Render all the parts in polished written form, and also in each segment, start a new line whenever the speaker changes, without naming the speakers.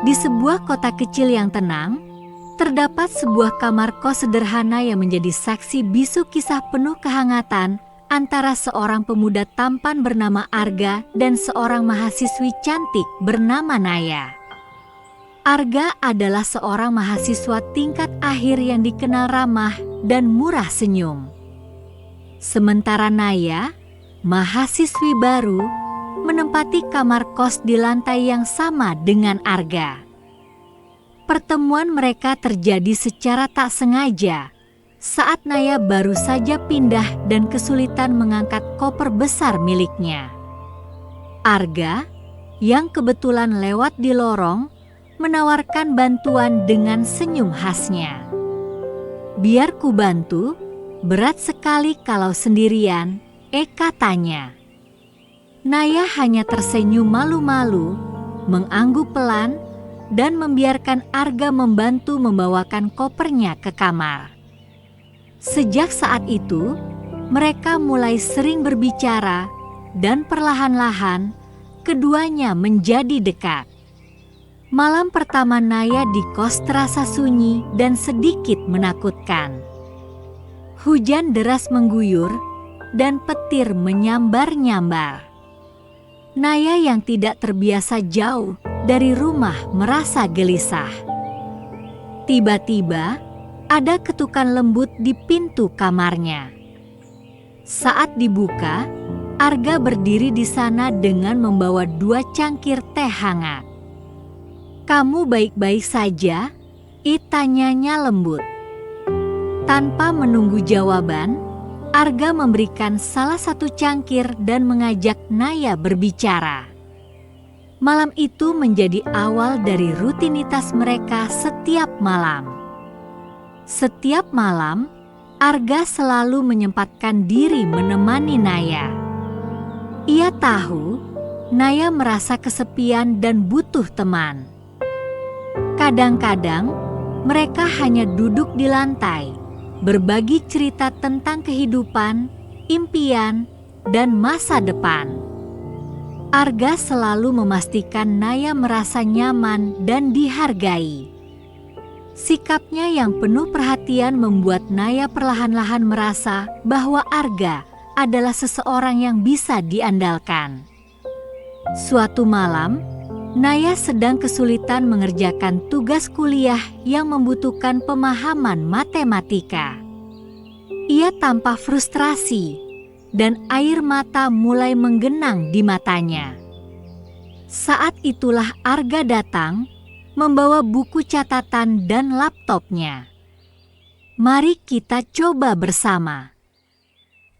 Di sebuah kota kecil yang tenang, terdapat sebuah kamar kos sederhana yang menjadi saksi bisu kisah penuh kehangatan antara seorang pemuda tampan bernama Arga dan seorang mahasiswi cantik bernama Naya. Arga adalah seorang mahasiswa tingkat akhir yang dikenal ramah dan murah senyum. Sementara Naya, mahasiswi baru, menempati kamar kos di lantai yang sama dengan Arga. Pertemuan mereka terjadi secara tak sengaja saat Naya baru saja pindah dan kesulitan mengangkat koper besar miliknya. Arga, yang kebetulan lewat di lorong, menawarkan bantuan dengan senyum khasnya. "Biar ku bantu, berat sekali kalau sendirian," katanya. Naya hanya tersenyum malu-malu, mengangguk pelan, dan membiarkan Arga membantu membawakan kopernya ke kamar. Sejak saat itu, mereka mulai sering berbicara dan perlahan-lahan keduanya menjadi dekat. Malam pertama Naya di kos terasa sunyi dan sedikit menakutkan. Hujan deras mengguyur dan petir menyambar-nyambar. Naya yang tidak terbiasa jauh dari rumah merasa gelisah. Tiba-tiba ada ketukan lembut di pintu kamarnya. Saat dibuka, Arga berdiri di sana dengan membawa 2 cangkir teh hangat. "Kamu baik-baik saja?" tanyanya lembut. Tanpa menunggu jawaban, Arga memberikan salah satu cangkir dan mengajak Naya berbicara. Malam itu menjadi awal dari rutinitas mereka setiap malam. Setiap malam, Arga selalu menyempatkan diri menemani Naya. Ia tahu Naya merasa kesepian dan butuh teman. Kadang-kadang mereka hanya duduk di lantai, berbagi cerita tentang kehidupan, impian, dan masa depan. Arga selalu memastikan Naya merasa nyaman dan dihargai. Sikapnya yang penuh perhatian membuat Naya perlahan-lahan merasa bahwa Arga adalah seseorang yang bisa diandalkan. Suatu malam, Naya sedang kesulitan mengerjakan tugas kuliah yang membutuhkan pemahaman matematika. Ia tampak frustrasi dan air mata mulai menggenang di matanya. Saat itulah Arga datang, membawa buku catatan dan laptopnya. "Mari kita coba bersama.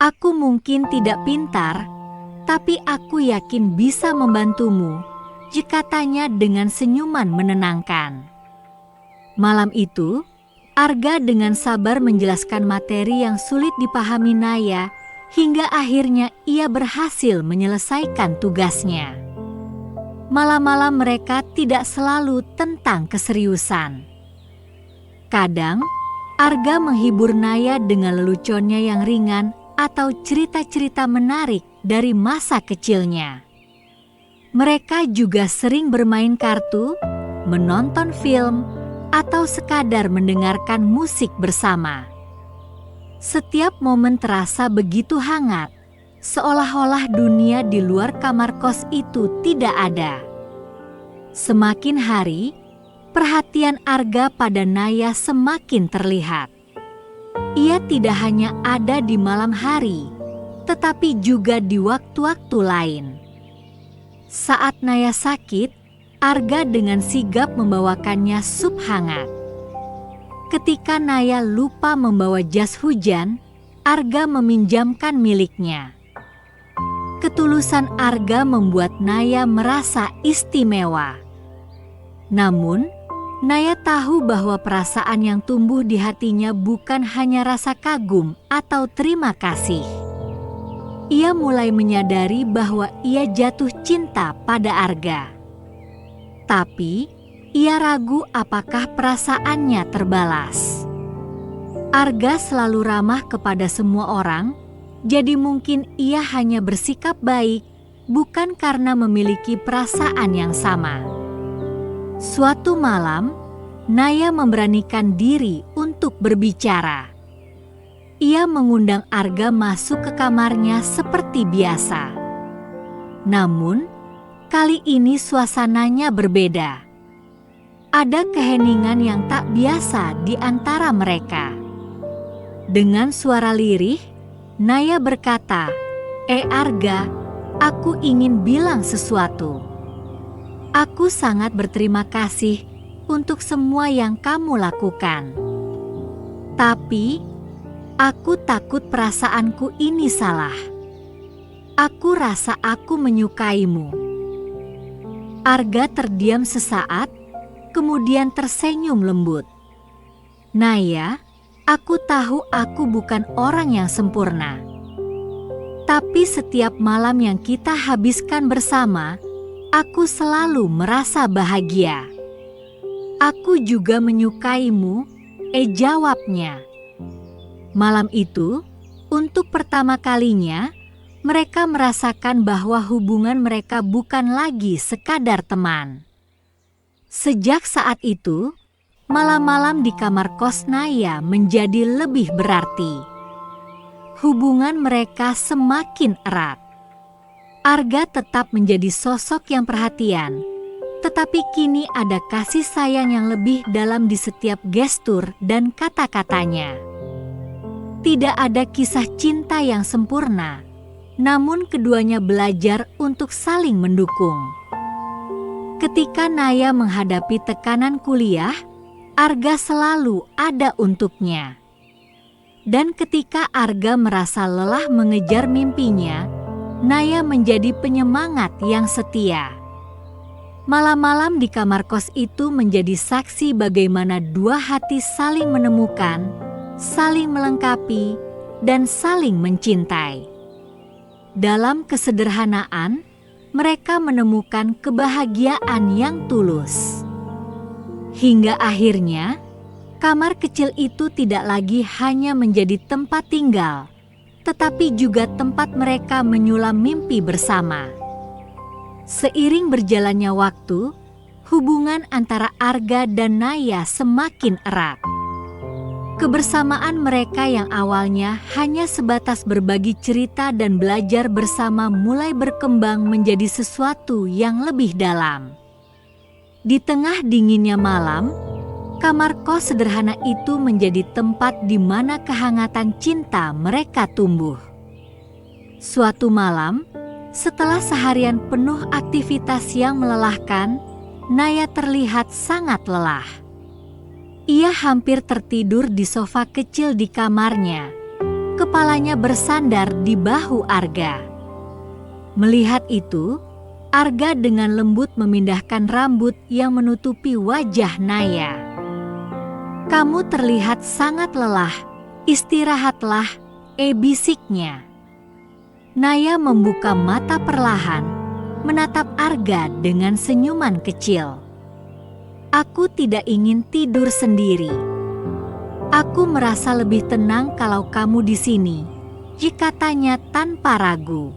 Aku mungkin tidak pintar, tapi aku yakin bisa membantumu," katanya dengan senyuman menenangkan. Malam itu, Arga dengan sabar menjelaskan materi yang sulit dipahami Naya hingga akhirnya ia berhasil menyelesaikan tugasnya. Malam-malam mereka tidak selalu tentang keseriusan. Kadang, Arga menghibur Naya dengan leluconnya yang ringan atau cerita-cerita menarik dari masa kecilnya. Mereka juga sering bermain kartu, menonton film, atau sekadar mendengarkan musik bersama. Setiap momen terasa begitu hangat, seolah-olah dunia di luar kamar kos itu tidak ada. Semakin hari, perhatian Arga pada Naya semakin terlihat. Ia tidak hanya ada di malam hari, tetapi juga di waktu-waktu lain. Saat Naya sakit, Arga dengan sigap membawakannya sup hangat. Ketika Naya lupa membawa jas hujan, Arga meminjamkan miliknya. Ketulusan Arga membuat Naya merasa istimewa. Namun, Naya tahu bahwa perasaan yang tumbuh di hatinya bukan hanya rasa kagum atau terima kasih. Ia mulai menyadari bahwa ia jatuh cinta pada Arga. Tapi, ia ragu apakah perasaannya terbalas. Arga selalu ramah kepada semua orang, jadi mungkin ia hanya bersikap baik, bukan karena memiliki perasaan yang sama. Suatu malam, Naya memberanikan diri untuk berbicara. Ia mengundang Arga masuk ke kamarnya seperti biasa. Namun, kali ini suasananya berbeda. Ada keheningan yang tak biasa di antara mereka. Dengan suara lirih, Naya berkata, Arga, aku ingin bilang sesuatu. Aku sangat berterima kasih untuk semua yang kamu lakukan. Tapi, aku takut perasaanku ini salah. Aku rasa aku menyukaimu. Arga terdiam sesaat, kemudian tersenyum lembut. Naya, aku tahu aku bukan orang yang sempurna. Tapi setiap malam yang kita habiskan bersama, aku selalu merasa bahagia. Aku juga menyukaimu, jawabnya. Malam itu, untuk pertama kalinya, mereka merasakan bahwa hubungan mereka bukan lagi sekadar teman. Sejak saat itu, malam-malam di kamar kos Naya menjadi lebih berarti. Hubungan mereka semakin erat. Arga tetap menjadi sosok yang perhatian, tetapi kini ada kasih sayang yang lebih dalam di setiap gestur dan kata-katanya. Tidak ada kisah cinta yang sempurna, namun keduanya belajar untuk saling mendukung. Ketika Naya menghadapi tekanan kuliah, Arga selalu ada untuknya. Dan ketika Arga merasa lelah mengejar mimpinya, Naya menjadi penyemangat yang setia. Malam-malam di kamar kos itu menjadi saksi bagaimana dua hati saling menemukan, saling melengkapi, dan saling mencintai. Dalam kesederhanaan, mereka menemukan kebahagiaan yang tulus. Hingga akhirnya, kamar kecil itu tidak lagi hanya menjadi tempat tinggal, tetapi juga tempat mereka menyulam mimpi bersama. Seiring berjalannya waktu, hubungan antara Arga dan Naya semakin erat. Kebersamaan mereka yang awalnya hanya sebatas berbagi cerita dan belajar bersama mulai berkembang menjadi sesuatu yang lebih dalam. Di tengah dinginnya malam, kamar kos sederhana itu menjadi tempat di mana kehangatan cinta mereka tumbuh. Suatu malam, setelah seharian penuh aktivitas yang melelahkan, Naya terlihat sangat lelah. Ia hampir tertidur di sofa kecil di kamarnya. Kepalanya bersandar di bahu Arga. Melihat itu, Arga dengan lembut memindahkan rambut yang menutupi wajah Naya. Kamu terlihat sangat lelah, istirahatlah, bisiknya. Naya membuka mata perlahan, menatap Arga dengan senyuman kecil. Aku tidak ingin tidur sendiri. Aku merasa lebih tenang kalau kamu di sini, katanya tanpa ragu.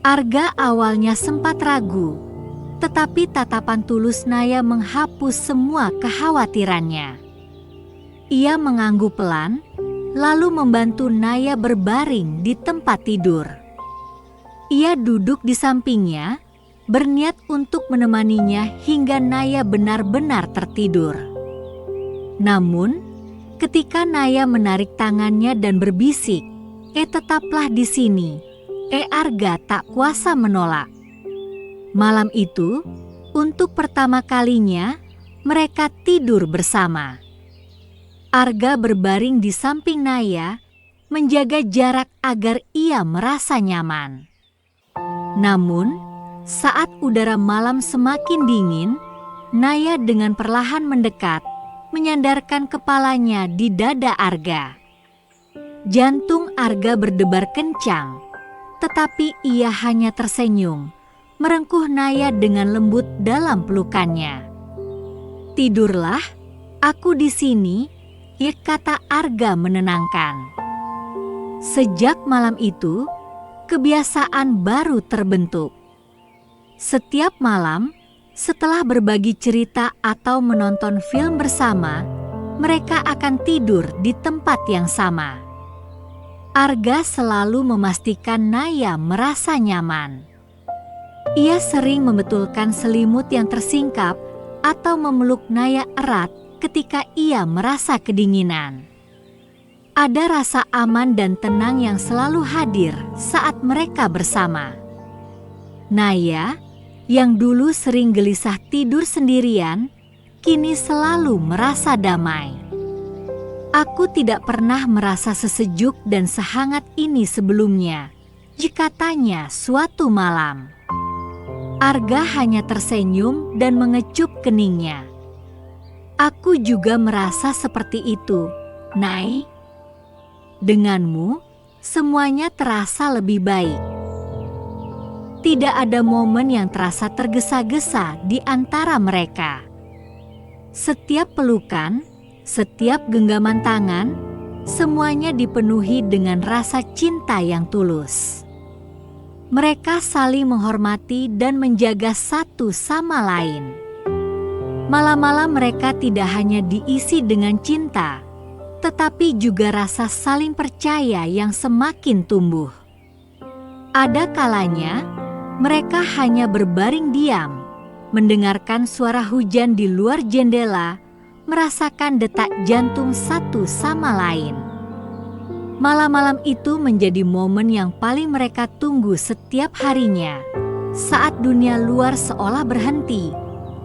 Arga awalnya sempat ragu, tetapi tatapan tulus Naya menghapus semua kekhawatirannya. Ia mengangguk pelan, lalu membantu Naya berbaring di tempat tidur. Ia duduk di sampingnya, berniat untuk menemaninya hingga Naya benar-benar tertidur. Namun, ketika Naya menarik tangannya dan berbisik, tetaplah di sini, Arga tak kuasa menolak. Malam itu, untuk pertama kalinya, mereka tidur bersama. Arga berbaring di samping Naya, menjaga jarak agar ia merasa nyaman. Namun, saat udara malam semakin dingin, Naya dengan perlahan mendekat, menyandarkan kepalanya di dada Arga. Jantung Arga berdebar kencang, tetapi ia hanya tersenyum, merengkuh Naya dengan lembut dalam pelukannya. Tidurlah, aku di sini, kata Arga menenangkan. Sejak malam itu, kebiasaan baru terbentuk. Setiap malam, Setelah berbagi cerita atau menonton film bersama, mereka akan tidur di tempat yang sama. Arga selalu memastikan Naya merasa nyaman. Ia sering membetulkan selimut yang tersingkap atau memeluk Naya erat ketika ia merasa kedinginan. Ada rasa aman dan tenang yang selalu hadir saat mereka bersama. Naya, yang dulu sering gelisah tidur sendirian, kini selalu merasa damai. Aku tidak pernah merasa sesejuk dan sehangat ini sebelumnya, jika tanya suatu malam. Arga hanya tersenyum dan mengecup keningnya. Aku juga merasa seperti itu, Nay. Denganmu, semuanya terasa lebih baik. Tidak ada momen yang terasa tergesa-gesa di antara mereka. Setiap pelukan, setiap genggaman tangan, semuanya dipenuhi dengan rasa cinta yang tulus. Mereka saling menghormati dan menjaga satu sama lain. Malam-malam mereka tidak hanya diisi dengan cinta, tetapi juga rasa saling percaya yang semakin tumbuh. Ada kalanya, mereka hanya berbaring diam, mendengarkan suara hujan di luar jendela, merasakan detak jantung satu sama lain. Malam-malam itu menjadi momen yang paling mereka tunggu setiap harinya, saat dunia luar seolah berhenti,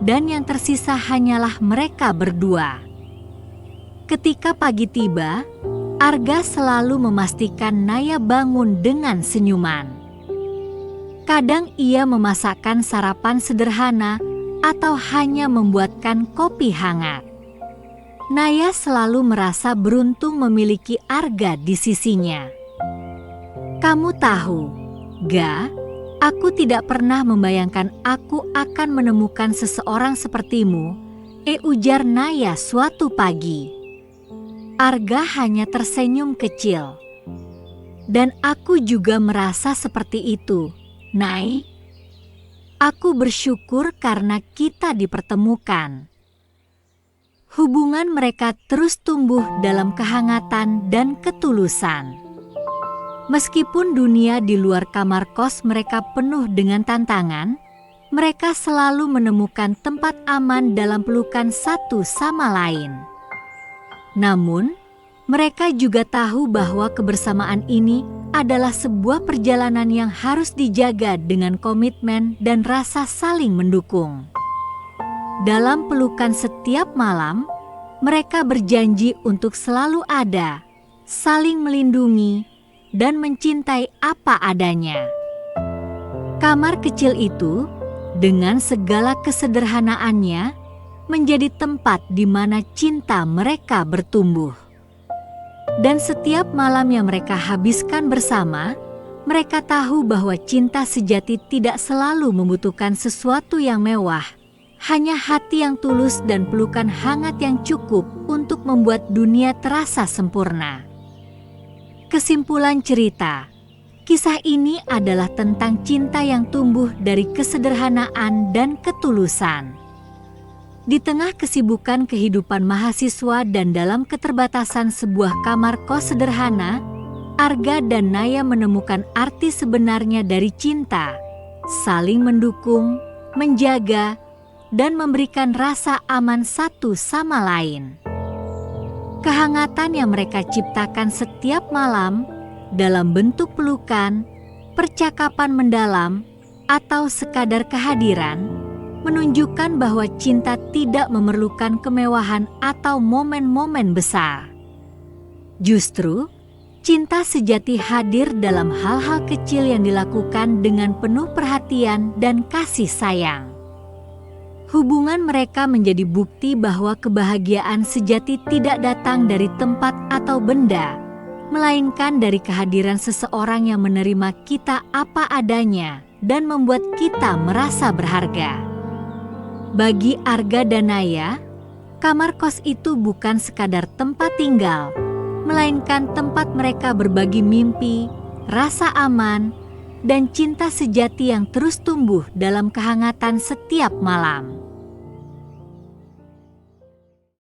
dan yang tersisa hanyalah mereka berdua. Ketika pagi tiba, Arga selalu memastikan Naya bangun dengan senyuman. Kadang ia memasakkan sarapan sederhana atau hanya membuatkan kopi hangat. Naya selalu merasa beruntung memiliki Arga di sisinya. Kamu tahu, Ga, aku tidak pernah membayangkan aku akan menemukan seseorang sepertimu, ujar Naya suatu pagi. Arga hanya tersenyum kecil. Dan aku juga merasa seperti itu, Nay. Aku bersyukur karena kita dipertemukan. Hubungan mereka terus tumbuh dalam kehangatan dan ketulusan. Meskipun dunia di luar kamar kos mereka penuh dengan tantangan, mereka selalu menemukan tempat aman dalam pelukan satu sama lain. Namun, mereka juga tahu bahwa kebersamaan ini adalah sebuah perjalanan yang harus dijaga dengan komitmen dan rasa saling mendukung. Dalam pelukan setiap malam, mereka berjanji untuk selalu ada, saling melindungi, dan mencintai apa adanya. Kamar kecil itu, dengan segala kesederhanaannya, menjadi tempat di mana cinta mereka bertumbuh. Dan setiap malam yang mereka habiskan bersama, mereka tahu bahwa cinta sejati tidak selalu membutuhkan sesuatu yang mewah, hanya hati yang tulus dan pelukan hangat yang cukup untuk membuat dunia terasa sempurna. Kesimpulan cerita, kisah ini adalah tentang cinta yang tumbuh dari kesederhanaan dan ketulusan. Di tengah kesibukan kehidupan mahasiswa dan dalam keterbatasan sebuah kamar kos sederhana, Arga dan Naya menemukan arti sebenarnya dari cinta, saling mendukung, menjaga, dan memberikan rasa aman satu sama lain. Kehangatan yang mereka ciptakan setiap malam dalam bentuk pelukan, percakapan mendalam, atau sekadar kehadiran, menunjukkan bahwa cinta tidak memerlukan kemewahan atau momen-momen besar. Justru, cinta sejati hadir dalam hal-hal kecil yang dilakukan dengan penuh perhatian dan kasih sayang. Hubungan mereka menjadi bukti bahwa kebahagiaan sejati tidak datang dari tempat atau benda, melainkan dari kehadiran seseorang yang menerima kita apa adanya dan membuat kita merasa berharga. Bagi Arga dan Naya, kamar kos itu bukan sekadar tempat tinggal, melainkan tempat mereka berbagi mimpi, rasa aman, dan cinta sejati yang terus tumbuh dalam kehangatan setiap malam.